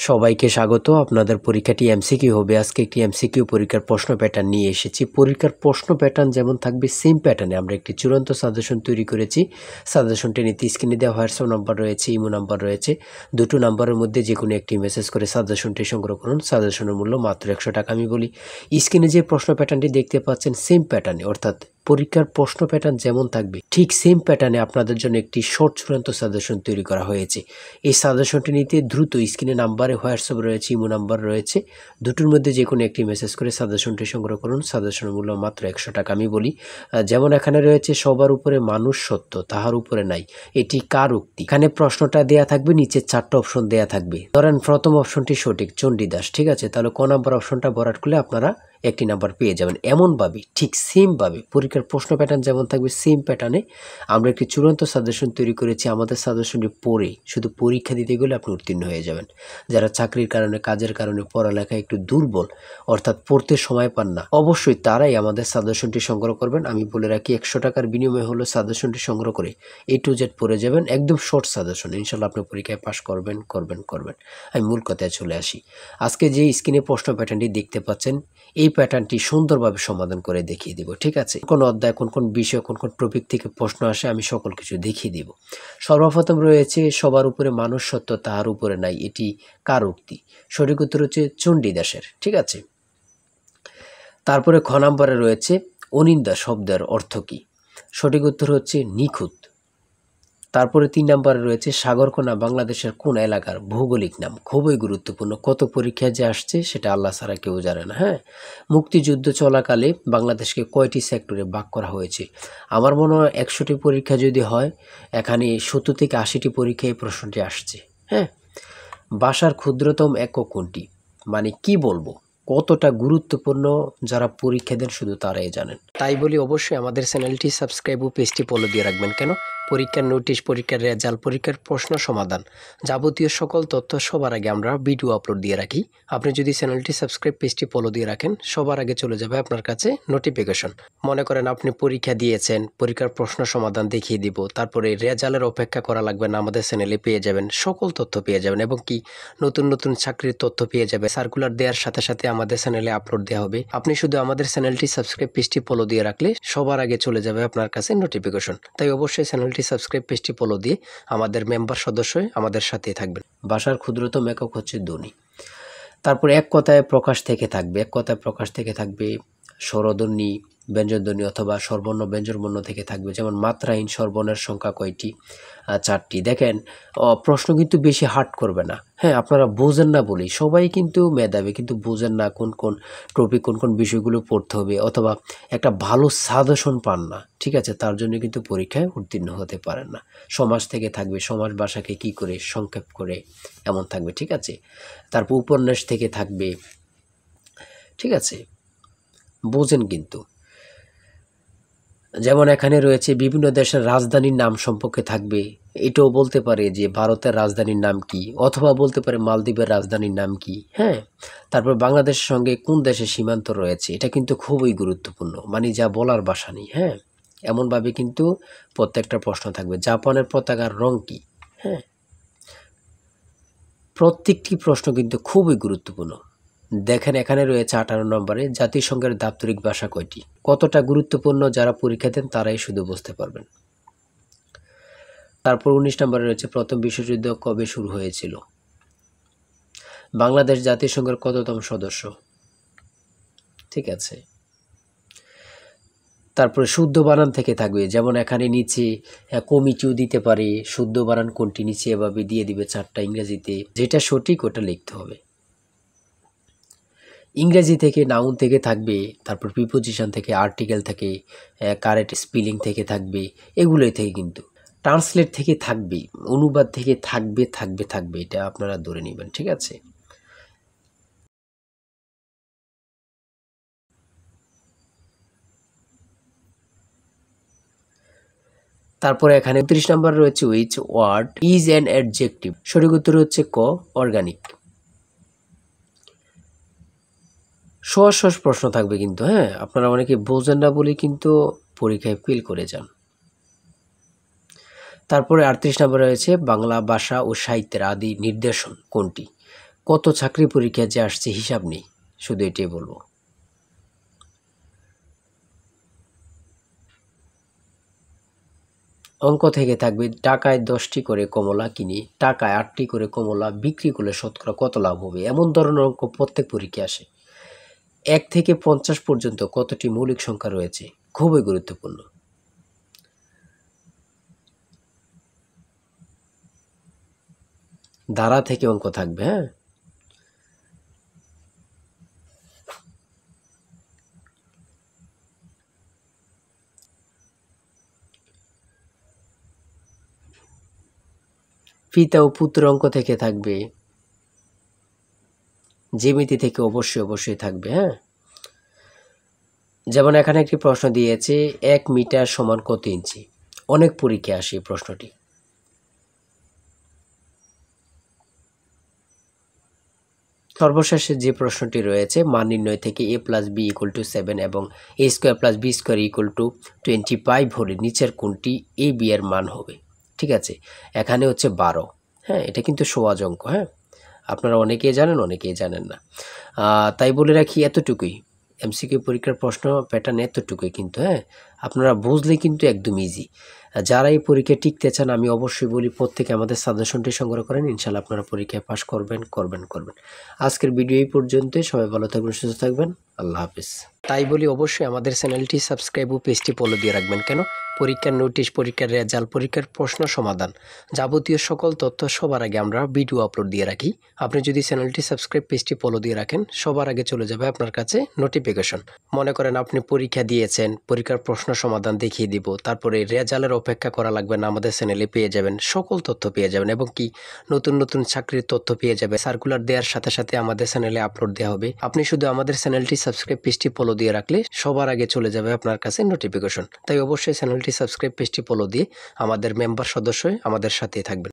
সবাইকে স্বাগত। আপনাদের পরীক্ষাটি এমসিকিউ হবে। আজকে একটি এমসিকিউ পরীক্ষার প্রশ্ন প্যাটার্ন নিয়ে এসেছি। পরীক্ষার প্রশ্ন প্যাটার্ন যেমন থাকবে সেম প্যাটার্নে আমরা একটি চূড়ান্ত সাজেশন তৈরি করেছি। সাজেশনটি নিতে স্ক্রিনে দেওয়া হোয়াটসঅ্যাপ নাম্বার রয়েছে, ইমো নাম্বার রয়েছে। দুটো নাম্বারের মধ্যে যে কোনো একটি মেসেজ করে সাজেশনটি সংগ্রহ করুন। সাজেশনের মূল্য মাত্র 100 টাকা। আমি বলি, স্ক্রিনে যে প্রশ্ন প্যাটার্নটি দেখতে পাচ্ছেন সেম প্যাটার্নে, অর্থাৎ পরীক্ষার প্রশ্ন প্যাটার্ন যেমন থাকবে ঠিক সেম প্যাটার্নে আপনাদের জন্য একটি শর্ট চূড়ান্ত সাজেশন তৈরি করা হয়েছে। এই সাজেশনটি নিতে দ্রুত স্ক্রিনে নাম্বারে হোয়াটসঅ্যাপ রয়েছে, ইমো নাম্বার রয়েছে, দুটোর মধ্যে যে কোনো একটি মেসেজ করে সাজেশনটি সংগ্রহ করুন। সাজেশনের মূল্য মাত্র 100 টাকা। আমি বলি, যেমন এখানে রয়েছে সবার উপরে মানুষ সত্য, তাহার উপরে নাই, এটি কার উক্তি? এখানে প্রশ্নটা দেয়া থাকবে, নিচে 4টা অপশন দেয়া থাকবে। ধরেন প্রথম অপশনটি সঠিক, চণ্ডীদাস, ঠিক আছে, তাহলে ক নাম্বার অপশনটা ভরাট করলে আপনারা একটি নাম্বার পেয়ে যাবেন। এমনভাবে ঠিক সেমভাবে পরীক্ষার প্রশ্ন প্যাটার্ন যেমন থাকবে সেম প্যাটার্নে আমরা একটি চূড়ান্ত সাজেশন তৈরি করেছি। আমাদের সাজেশনটি পড়ে শুধু পরীক্ষা দিতে গেলে আপনি উত্তীর্ণ হয়ে যাবেন। যারা চাকরির কারণে, কাজের কারণে, পড়ালেখায় একটু দুর্বল, অর্থাৎ পড়তে সময় পান না, অবশ্যই তারাই আমাদের সাজেশনটি সংগ্রহ করবেন। আমি বলে রাখি, 100 টাকার বিনিময়ে হলো সাজেশনটি সংগ্রহ করে A to Z পড়ে যাবেন। একদম শর্ট সাজেশন, ইনশাল্লাহ আপনি পরীক্ষায় পাশ করবেন। আমি মূল কথায় চলে আসি। আজকে যে স্ক্রিনে প্রশ্ন প্যাটার্নটি দেখতে পাচ্ছেন, এই প্যাটার্নটি সুন্দরভাবে সমাধান করে দেখিয়ে দিব, ঠিক আছে? কোন অধ্যায়, কোন কোন বিষয়, কোন কোন টপিক থেকে প্রশ্ন আসে আমি সকল কিছু দেখিয়ে দিব। সর্বপ্রথম রয়েছে সবার উপরে মানুষ সত্য, তাহার উপরে নাই, এটি কার উক্তি? সঠিক উত্তর হচ্ছে চণ্ডীদাসের, ঠিক আছে। তারপরে খ নাম্বারে রয়েছে অনিন্দা শব্দের অর্থ কী? সঠিক উত্তর হচ্ছে নিখুঁত। তারপরে 3 নাম্বারে রয়েছে সাগরকোনা বাংলাদেশের কোন এলাকার ভৌগোলিক নাম? খুবই গুরুত্বপূর্ণ, কত পরীক্ষায় যে আসছে সেটা আল্লাহ ছাড়া কেউ জানে না। হ্যাঁ, মুক্তিযুদ্ধ চলাকালে বাংলাদেশকে কয়টি সেক্টরে ভাগ করা হয়েছে? আমার মনে হয় 100টি পরীক্ষা যদি হয়, এখানে 70 থেকে 80টি পরীক্ষায় এই প্রশ্নটি আসছে। হ্যাঁ, ভাষার ক্ষুদ্রতম একক কোনটি? মানে কি বলবো, কতটা গুরুত্বপূর্ণ যারা পরীক্ষা দেন শুধু তারাই জানেন। তাই বলি, অবশ্যই আমাদের চ্যানেলটি সাবস্ক্রাইব ও পেজটি ফলো দিয়ে রাখবেন। কেন? পরীক্ষার নোটিশ, পরীক্ষার রেজাল্ট, পরীক্ষার প্রশ্ন সমাধান, যাবতীয় সকল তথ্য সবার আগে আমরা ভিডিও আপলোড দিয়ে রাখি। আপনি যদি চ্যানেলটি সাবস্ক্রাইব, পেজটি ফলো দিয়ে রাখেন, সবার আগে চলে যাবে আপনার কাছে নোটিফিকেশন। মনে করেন আপনি পরীক্ষা দিয়েছেন, পরীক্ষার প্রশ্ন সমাধান দেখিয়ে দিব, তারপরে রেজাল্টের অপেক্ষা করা লাগবে না, আমাদের চ্যানেলে পেয়ে যাবেন, সকল তথ্য পেয়ে যাবেন, এবং কি নতুন নতুন চাকরির তথ্য পেয়ে যাবে। সার্কুলার দেওয়ার সাথে সাথে আমাদের চ্যানেলে আপলোড দেওয়া হবে। আপনি শুধু আমাদের চ্যানেলটি সাবস্ক্রাইব, পেজটি ফলো দিয়ে রাখলে সবার আগে চলে যাবে আপনার কাছে নোটিফিকেশন। তাই অবশ্যই চ্যানেলটি সাবস্ক্রাইব, পেজটি ফলো দিয়ে আমাদের মেম্বার সদস্য হয়ে আমাদের সাথেই থাকবেন। ভাষার ক্ষুদ্রতম একক হচ্ছে ধ্বনি। তারপর এক কথায় প্রকাশ থেকে থাকবে, এক কথায় প্রকাশ থেকে থাকবে স্বরধ্বনি, ব্যঞ্জনধ্বনি অথবা স্বরবর্ণ ব্যঞ্জনবর্ণ থেকে থাকবে। যেমন মাত্রাহীন স্বরবর্ণের সংখ্যা কয়টি? 4টি। দেখেন, প্রশ্ন কিন্তু বেশি হার্ড করবে না। হ্যাঁ, আপনারা বোঝেন না বলেই, সবাই কিন্তু মেধাবী, কিন্তু বোঝেন না কোন কোন টপিক, কোন কোন বিষয়গুলো পড়তে হবে, অথবা একটা ভালো সাজেশন পান না, ঠিক আছে, তার জন্য কিন্তু পরীক্ষায় উত্তীর্ণ হতে পারেন না। সমাজ থেকে থাকবে, সমাজ ভাষাকে কি করে সংক্ষেপ করে, এমন থাকবে, ঠিক আছে। তারপর উপন্যাস থেকে থাকবে, ঠিক আছে, বোঝেন কিন্তু। যেমন এখানে রয়েছে বিভিন্ন দেশের রাজধানীর নাম সম্পর্কে থাকবে, এটাও বলতে পারে যে ভারতের রাজধানীর নাম কি, অথবা বলতে পারে মালদ্বীপের রাজধানীর নাম কি। হ্যাঁ, তারপর বাংলাদেশের সঙ্গে কোন দেশের সীমান্ত রয়েছে, এটা কিন্তু খুবই গুরুত্বপূর্ণ, মানে যা বলার ভাষা নেই। হ্যাঁ, এমনভাবে কিন্তু প্রত্যেকটা প্রশ্ন থাকবে। জাপানের পতাকার রং কি? হ্যাঁ, প্রত্যেকটি প্রশ্ন কিন্তু খুবই গুরুত্বপূর্ণ। দেখেন, এখানে রয়েছে 18 নম্বরে জাতিসংঘের দাপ্তরিক ভাষা কয়টি? কতটা গুরুত্বপূর্ণ যারা পরীক্ষা দেন তারাই শুধু বুঝতে পারবেন। তারপর 19 নম্বরে রয়েছে প্রথম বিশ্বযুদ্ধ কবে শুরু হয়েছিল? বাংলাদেশ জাতিসংঘের কততম সদস্য? ঠিক আছে। তারপরে শুদ্ধ বানান থেকে থাকবে, যেমন এখানে নিচে কমিটিও দিতে পারে, শুদ্ধ বানান কোনটি নিচে এভাবে দিয়ে দিবে 4টা ইংরেজিতে, যেটা সঠিক ওটা লিখতে হবে। ইংরেজি থেকে নাউন থেকে থাকবে, তারপর প্রিপোজিশন থেকে, আর্টিকেল থেকে, কারেক্ট স্পেলিং থেকে থাকবে, এগুলোই থেকে কিন্তু ট্রান্সলেট থেকে থাকবে, অনুবাদ থেকে থাকবে, এটা আপনারা ধরে নেবেন, ঠিক আছে। তারপরে এখানে 29 নম্বর রয়েছে which word is an adjective? সঠিক উত্তর হচ্ছে ক, অর্গানিক। সহজ সহজ প্রশ্ন থাকবে কিন্তু। হ্যাঁ, আপনারা অনেকে বোঝেন না বলে কিন্তু পরীক্ষায় ফেল করে যান। তারপরে 38 নম্বরে রয়েছে বাংলা ভাষা ও সাহিত্যের আদি নিদর্শন কোনটি? কত চাকরি পরীক্ষা যে আসছে হিসাব নেই, শুধু এটাই বলবো। অঙ্ক থেকে থাকবে টাকায় 10টি করে কমলা কিনি, টাকায় 8টি করে কমলা বিক্রি করলে শতকরা কত লাভ হবে, এমন ধরনের অঙ্ক প্রত্যেক পরীক্ষায় আসে। 1 থেকে 50 পর্যন্ত কতটি মৌলিক সংখ্যা রয়েছে, খুবই গুরুত্বপূর্ণ। ধারা থেকে অঙ্ক থাকবে। হ্যাঁ, পিতা ও পুত্র অঙ্ক থেকে থাকবে, জ্যামিতি থেকে অবশ্যই থাকবে। হ্যাঁ, যেমন এখানে একটি প্রশ্ন দিয়েছে 1 মিটার সমান কত ইঞ্চি, অনেক পরীক্ষায় আসে এই প্রশ্নটি। সর্বশেষে যে প্রশ্নটি রয়েছে মান নির্ণয় থেকে a plus b equal to 7 এবং a square plus b square equal to 25 হলে নিচের কোনটি a b এর মান হবে। ঠিক আছে, এখানে হচ্ছে 12। হ্যাঁ, এটা কিন্তু সহজ অঙ্ক। হ্যাঁ, আপনারা অনেকেই জানেন, অনেকেই জানেন না। তাই বলে রাখি এতটুকুই, এমসিকিউ পরীক্ষার প্রশ্ন প্যাটার্ন এতটুকুই কিন্তু। হ্যাঁ, আপনারা বুঝলে কিন্তু একদম ইজি। যারা এই পরীক্ষায় টিকতে চান আমি অবশ্যই বলি প্রত্যেকে আমাদের সাজেশনটি সংগ্রহ করেন, ইনশাল্লাহ আপনারা পরীক্ষায় পাস করবেন। আজকের ভিডিও এই পর্যন্তই। সবাই ভালো থাকবেন, সুস্থ থাকবেন। আল্লাহ হাফিজ। তাই বলি অবশ্যই আমাদের চ্যানেলটি সাবস্ক্রাইব ও পেজটি ফলো দিয়ে রাখবেন। কেন? পরীক্ষার নোটিশ, পরীক্ষার রেজাল্ট, পরীক্ষার প্রশ্ন সমাধান, যাবতীয় সকল তথ্য সবার আগে আমরা ভিডিও আপলোড দিয়ে রাখি। আপনি যদি চ্যানেলটি সাবস্ক্রাইব, পেজটি ফলো দিয়ে রাখেন, সবার আগে চলে যাবে আপনার কাছে নোটিফিকেশন। মনে করেন আপনি পরীক্ষা দিয়েছেন, পরীক্ষার প্রশ্ন সমাধান দেখিয়ে দিব, তারপরে রেজাল্টের অপেক্ষা করা লাগবে না, আমাদের চ্যানেলে পেয়ে যাবেন, সকল তথ্য পেয়ে যাবেন এবং কি নতুন চাকরির তথ্য পেয়ে যাবে। সার্কুলার দেওয়ার সাথে সাথে আমাদের চ্যানেলে আপলোড দেওয়া হবে। আপনি শুধু আমাদের চ্যানেলটি সাবস্ক্রাইব, পেজটি ফলো দিয়ে রাখলে সবার আগে চলে যাবে আপনার কাছে নোটিফিকেশন। তাই অবশ্যই চ্যানেলটি সাবস্ক্রাইব, পেজটি ফলো দিয়ে আমাদের মেম্বার সদস্য হয়ে আমাদের সাথেই থাকবেন।